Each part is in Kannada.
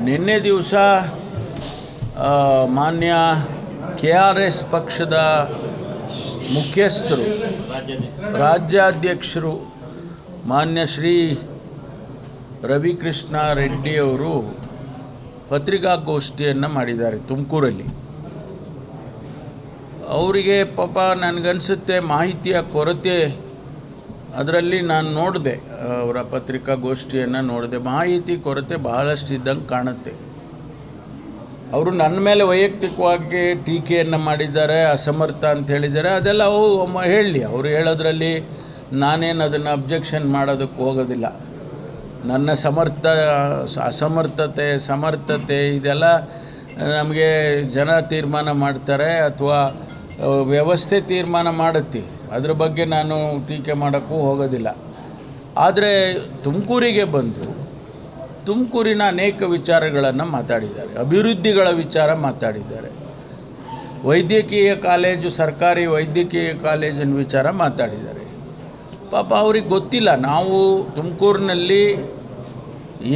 ನಿನ್ನೆ ದಿವಸ ಮಾನ್ಯ KRS ಪಕ್ಷದ ಮುಖ್ಯಸ್ಥರು ರಾಜ್ಯಾಧ್ಯಕ್ಷರು ಮಾನ್ಯ ಶ್ರೀ ರವಿಕೃಷ್ಣ ರೆಡ್ಡಿ ಅವರು ಪತ್ರಿಕಾಗೋಷ್ಠಿಯನ್ನು ಮಾಡಿದ್ದಾರೆ ತುಮಕೂರಲ್ಲಿ. ಅವರಿಗೆ ಪಾಪ ನನಗನ್ಸುತ್ತೆ ಮಾಹಿತಿಯ ಕೊರತೆ, ಅದರಲ್ಲಿ ನಾನು ನೋಡಿದೆ, ಅವರ ಪತ್ರಿಕಾಗೋಷ್ಠಿಯನ್ನು ನೋಡಿದೆ, ಮಾಹಿತಿ ಕೊರತೆ ಬಹಳಷ್ಟು ಇದ್ದಂಗೆ ಕಾಣುತ್ತೆ. ಅವರು ನನ್ನ ಮೇಲೆ ವೈಯಕ್ತಿಕವಾಗಿ ಟೀಕೆಯನ್ನು ಮಾಡಿದ್ದಾರೆ, ಅಸಮರ್ಥ ಅಂತ ಹೇಳಿದ್ದಾರೆ. ಅದೆಲ್ಲ ಹೇಳಲಿ, ಅವರು ಹೇಳೋದ್ರಲ್ಲಿ ನಾನೇನು ಅದನ್ನು ಅಬ್ಜೆಕ್ಷನ್ ಮಾಡೋದಕ್ಕೆ ಹೋಗೋದಿಲ್ಲ. ನನ್ನ ಅಸಮರ್ಥತೆ ಸಮರ್ಥತೆ ಇದೆಲ್ಲ ನಮಗೆ ಜನ ತೀರ್ಮಾನ ಮಾಡ್ತಾರೆ ಅಥವಾ ವ್ಯವಸ್ಥೆ ತೀರ್ಮಾನ ಮಾಡುತ್ತೆ. ಅದ್ರ ಬಗ್ಗೆ ನಾನು ಟೀಕೆ ಮಾಡೋಕ್ಕೂ ಹೋಗೋದಿಲ್ಲ. ಆದರೆ ತುಮಕೂರಿಗೆ ಬಂದು ತುಮಕೂರಿನ ಅನೇಕ ವಿಚಾರಗಳನ್ನು ಮಾತಾಡಿದ್ದಾರೆ, ಅಭಿವೃದ್ಧಿಗಳ ವಿಚಾರ ಮಾತಾಡಿದ್ದಾರೆ, ವೈದ್ಯಕೀಯ ಕಾಲೇಜು, ಸರ್ಕಾರಿ ವೈದ್ಯಕೀಯ ಕಾಲೇಜಿನ ವಿಚಾರ ಮಾತಾಡಿದ್ದಾರೆ. ಪಾಪ ಅವ್ರಿಗೆ ಗೊತ್ತಿಲ್ಲ ನಾವು ತುಮಕೂರಿನಲ್ಲಿ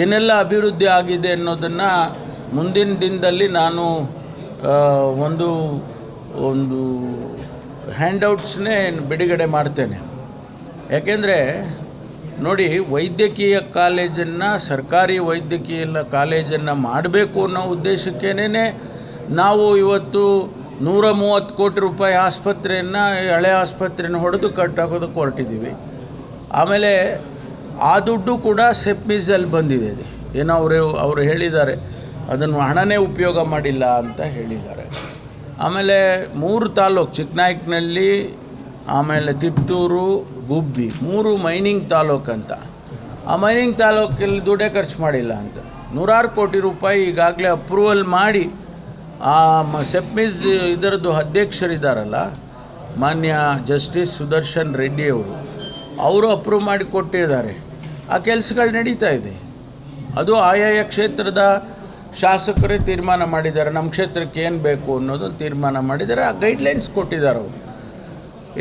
ಏನೆಲ್ಲ ಅಭಿವೃದ್ಧಿ ಆಗಿದೆ ಅನ್ನೋದನ್ನು ಮುಂದಿನ ದಿನದಲ್ಲಿ ನಾನು ಒಂದು ಹ್ಯಾಂಡ್ಔಟ್ಸ್ನೇ ಬಿಡುಗಡೆ ಮಾಡ್ತೇನೆ. ಯಾಕೆಂದರೆ ನೋಡಿ, ವೈದ್ಯಕೀಯ ಕಾಲೇಜನ್ನು, ಸರ್ಕಾರಿ ವೈದ್ಯಕೀಯ ಕಾಲೇಜನ್ನು ಮಾಡಬೇಕು ಅನ್ನೋ ಉದ್ದೇಶಕ್ಕೇನೆ ನಾವು ಇವತ್ತು 130 ಕೋಟಿ ರೂಪಾಯಿ ಆಸ್ಪತ್ರೆಯನ್ನು, ಹಳೆ ಆಸ್ಪತ್ರೆಯನ್ನು ಹೊಡೆದು ಕಟ್ಟಾಕೋದಕ್ಕೆ ಹೊರಟಿದ್ದೀವಿ. ಆಮೇಲೆ ಆ ದುಡ್ಡು ಕೂಡ ಸೆಪ್ಮಿಸಲ್ಲಿ ಬಂದಿದೆ. ಏನೋ ಅವರು ಹೇಳಿದ್ದಾರೆ, ಅದನ್ನು ಹಣನೇ ಉಪಯೋಗ ಮಾಡಿಲ್ಲ ಅಂತ ಹೇಳಿದ್ದಾರೆ. ಆಮೇಲೆ 3 ತಾಲೂಕು, ಚಿಕ್ಕನಾಯಕನಹಳ್ಳಿ, ಆಮೇಲೆ ತಿಪ್ಟೂರು, ಗುಬ್ಬಿ, 3 ಮೈನಿಂಗ್ ತಾಲೂಕು ಅಂತ. ಆ ಮೈನಿಂಗ್ ತಾಲೂಕಲ್ಲಿ ದುಡ್ಡೇ ಖರ್ಚು ಮಾಡಿಲ್ಲ ಅಂತ 100 ಕೋಟಿ ರೂಪಾಯಿ ಈಗಾಗಲೇ ಅಪ್ರೂವಲ್ ಮಾಡಿ ಆ ಸೆಪ್ಮಿಸ್ ಇದರದ್ದು ಅಧ್ಯಕ್ಷರಿದ್ದಾರಲ್ಲ ಮಾನ್ಯ ಜಸ್ಟಿಸ್ ಸುದರ್ಶನ್ ರೆಡ್ಡಿ ಅವರು ಅಪ್ರೂವ್ ಮಾಡಿ ಕೊಟ್ಟಿದ್ದಾರೆ. ಆ ಕೆಲಸಗಳು ನಡೀತಾ ಇದೆ. ಅದು ಆಯಾಯ ಕ್ಷೇತ್ರದ ಶಾಸಕರೇ ತೀರ್ಮಾನ ಮಾಡಿದ್ದಾರೆ, ನಮ್ಮ ಕ್ಷೇತ್ರಕ್ಕೆ ಏನು ಬೇಕು ಅನ್ನೋದನ್ನು ತೀರ್ಮಾನ ಮಾಡಿದ್ದಾರೆ. ಆ ಗೈಡ್ಲೈನ್ಸ್ ಕೊಟ್ಟಿದ್ದಾರೆ ಅವರು.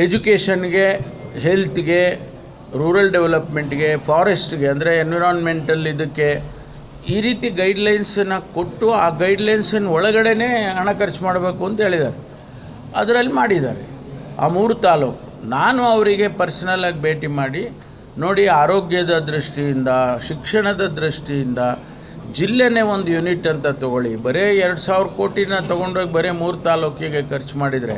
ಎಜುಕೇಷನ್ಗೆ, ಹೆಲ್ತ್ಗೆ, ರೂರಲ್ ಡೆವಲಪ್ಮೆಂಟ್ಗೆ, ಫಾರೆಸ್ಟ್ಗೆ ಅಂದರೆ ಎನ್ವಿರಾನ್ಮೆಂಟಲ್ ಇದಕ್ಕೆ ಈ ರೀತಿ ಗೈಡ್ಲೈನ್ಸನ್ನು ಕೊಟ್ಟು ಆ ಗೈಡ್ಲೈನ್ಸಿನ ಒಳಗಡೆ ಹಣ ಖರ್ಚು ಮಾಡಬೇಕು ಅಂತ ಹೇಳಿದ್ದಾರೆ. ಅದರಲ್ಲಿ ಮಾಡಿದ್ದಾರೆ. ಆ 3 ತಾಲೂಕು ನಾನು ಅವರಿಗೆ ಪರ್ಸನಲಾಗಿ ಭೇಟಿ ಮಾಡಿ, ನೋಡಿ, ಆರೋಗ್ಯದ ದೃಷ್ಟಿಯಿಂದ, ಶಿಕ್ಷಣದ ದೃಷ್ಟಿಯಿಂದ ಜಿಲ್ಲೆನೇ ಒಂದು ಯೂನಿಟ್ ಅಂತ ತೊಗೊಳ್ಳಿ, ಬರೀ 2,000 ಕೋಟಿನ ತೊಗೊಂಡೋಗಿ ಬರೀ 3 ತಾಲೂಕಿಗೆ ಖರ್ಚು ಮಾಡಿದರೆ